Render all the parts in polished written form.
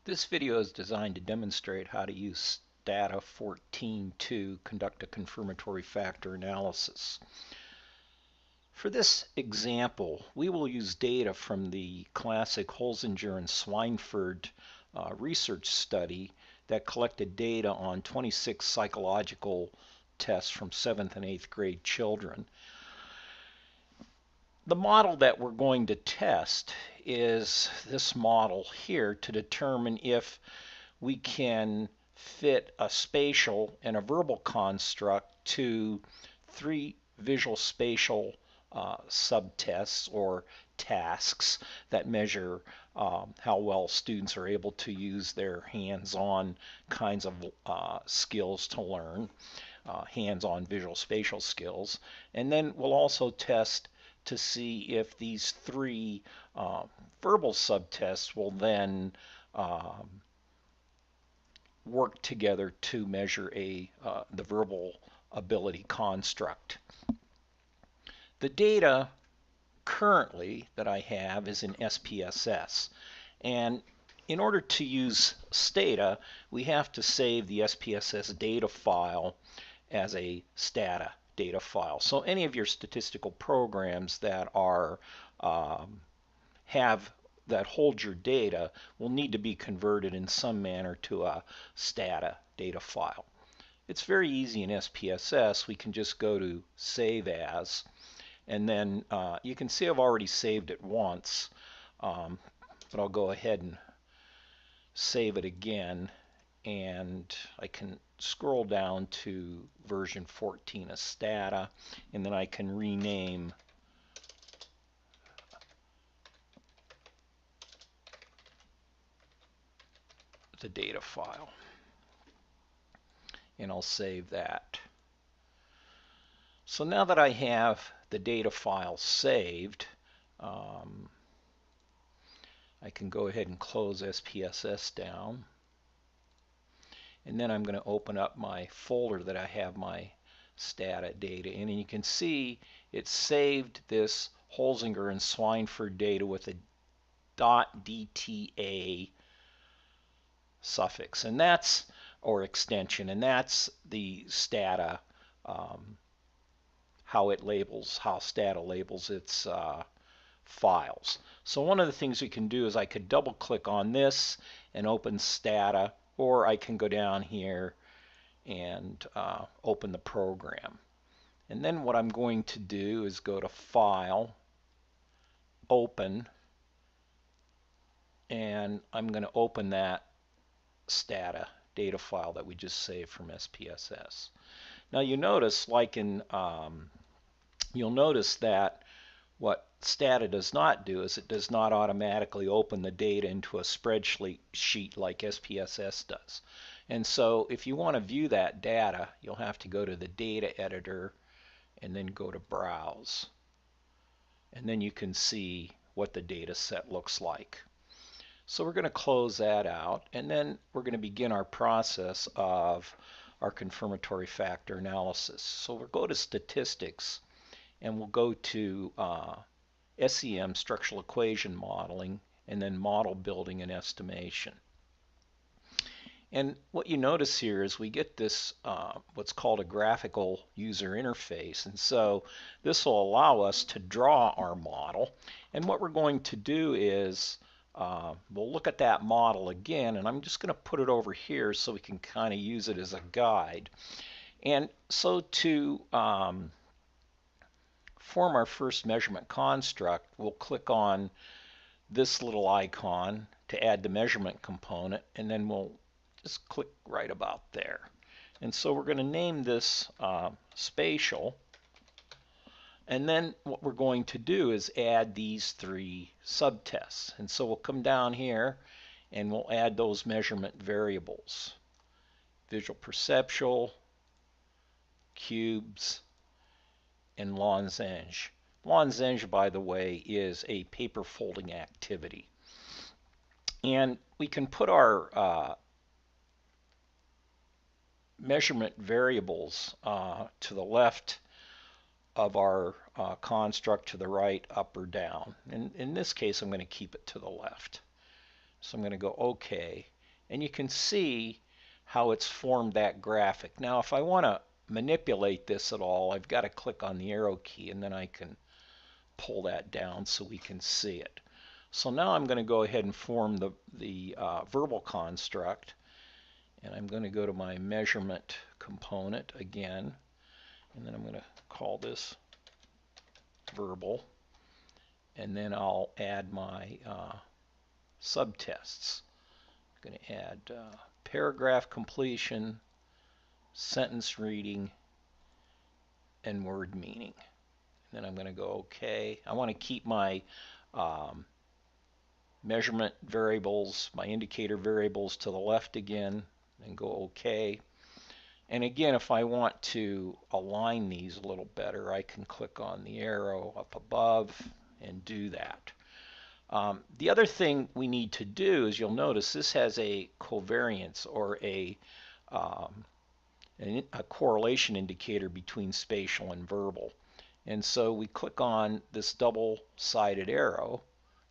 This video is designed to demonstrate how to use Stata 14 to conduct a confirmatory factor analysis. For this example, we will use data from the classic Holzinger and Swineford research study that collected data on 26 psychological tests from 7th and 8th grade children. The model that we're going to test is this model here to determine if we can fit a spatial and a verbal construct to three visual spatial subtests or tasks that measure how well students are able to use their hands-on kinds of skills to learn, hands-on visual spatial skills. And then we'll also test to see if these three verbal subtests will then work together to measure the verbal ability construct. The data currently that I have is in SPSS, and in order to use Stata, we have to save the SPSS data file as a Stata data file. So any of your statistical programs that are that hold your data will need to be converted in some manner to a Stata data file. It's very easy in SPSS. We can just go to Save As, and then you can see I've already saved it once, but I'll go ahead and save it again, and I can scroll down to version 14 of Stata, and then I can rename the data file, and I'll save that. So now that I have the data file saved, I can go ahead and close SPSS down, and then I'm going to open up my folder that I have my Stata data in, and you can see it saved this Holzinger and Swineford data with a .dta suffix, and that's, or extension, and that's the Stata, how Stata labels its files. So one of the things we can do is I could double click on this and open Stata, or I can go down here and open the program. And then what I'm going to do is go to File, Open, and I'm going to open that Stata data file that we just saved from SPSS. Now you notice, like in, you'll notice that what Stata does not do is it does not automatically open the data into a spreadsheet like SPSS does. And so if you want to view that data, you'll have to go to the data editor and then go to Browse. And then you can see what the data set looks like. So we're going to close that out, and then we're going to begin our process of our confirmatory factor analysis. So we'll go to Statistics, and we'll go to SEM, Structural Equation Modeling, and then Model Building and Estimation. And what you notice here is we get this what's called a graphical user interface, and so this will allow us to draw our model. And what we're going to do is we'll look at that model again, and I'm just going to put it over here so we can kind of use it as a guide. And so to form our first measurement construct, we'll click on this little icon to add the measurement component, and then we'll just click right about there. And so we're going to name this spatial, and then what we're going to do is add these three subtests. And so we'll come down here and we'll add those measurement variables: visual perceptual, cubes, and losange. Losange, by the way, is a paper folding activity. And we can put our measurement variables to the left of our construct, to the right, up, or down. And in this case, I'm going to keep it to the left. So I'm going to go OK, And you can see how it's formed that graphic. Now if I want to manipulate this at all, I've got to click on the arrow key, and then I can pull that down so we can see it. So now I'm going to go ahead and form the verbal construct, and I'm going to go to my measurement component again, and then I'm going to call this verbal, and then I'll add my subtests. I'm going to add paragraph completion, sentence reading, and word meaning. And then I'm going to go OK. I want to keep my measurement variables, my indicator variables to the left again, and go OK. And again, if I want to align these a little better, I can click on the arrow up above and do that. The other thing we need to do is, you'll notice this has a covariance, or a correlation indicator between spatial and verbal. And so we click on this double-sided arrow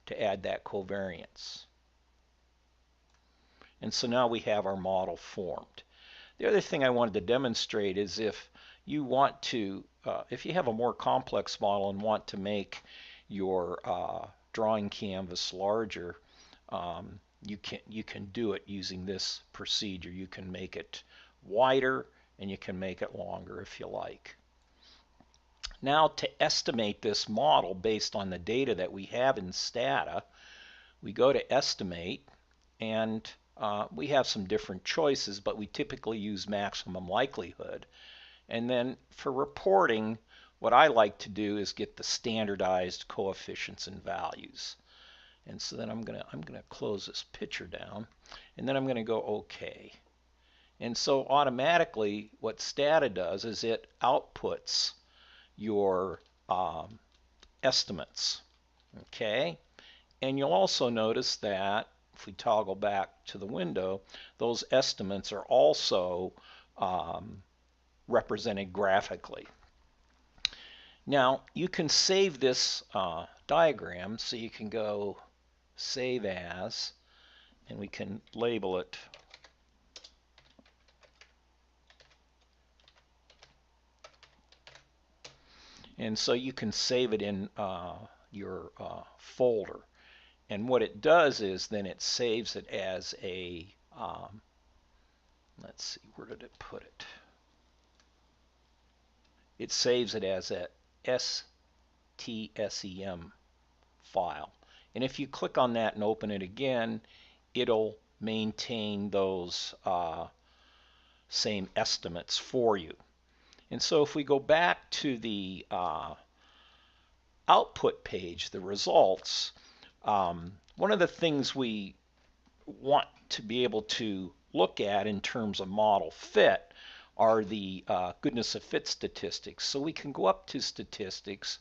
to add that covariance. And so now we have our model formed. The other thing I wanted to demonstrate is, if you want to, if you have a more complex model and want to make your drawing canvas larger, you can do it using this procedure. You can make it wider and you can make it longer if you like. Now, to estimate this model based on the data that we have in Stata, we go to Estimate, and we have some different choices, but we typically use maximum likelihood. And then for reporting, what I like to do is get the standardized coefficients and values. And so then I'm gonna close this picture down, and then I'm gonna go OK. And so automatically what Stata does is it outputs your estimates. Okay? And you'll also notice that if we toggle back to the window, those estimates are also represented graphically. Now, you can save this diagram, so you can go Save As, and we can label it and so you can save it in your folder. And what it does is then it saves it as a, let's see, where did it put it? It saves it as a STSEM file. And if you click on that and open it again, it'll maintain those same estimates for you. And so if we go back to the output page, the results, one of the things we want to be able to look at in terms of model fit are the goodness of fit statistics. So we can go up to statistics,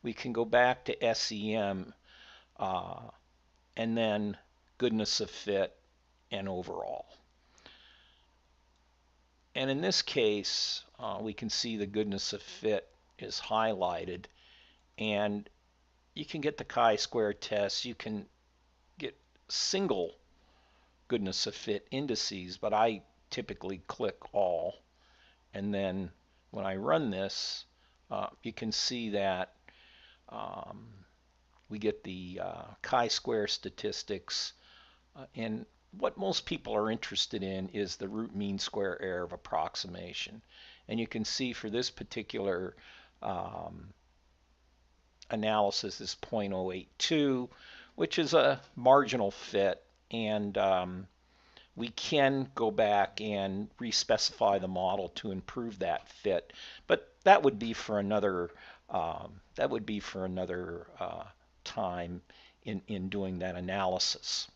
we can go back to SEM, and then goodness of fit and overall. And in this case, we can see the goodness of fit is highlighted, and you can get the chi-square test, you can get single goodness of fit indices, but I typically click all. And then when I run this, you can see that we get the chi-square statistics, and what most people are interested in is the root mean square error of approximation. And you can see for this particular analysis is 0.082, which is a marginal fit, and we can go back and respecify the model to improve that fit, but that would be for another time in doing that analysis.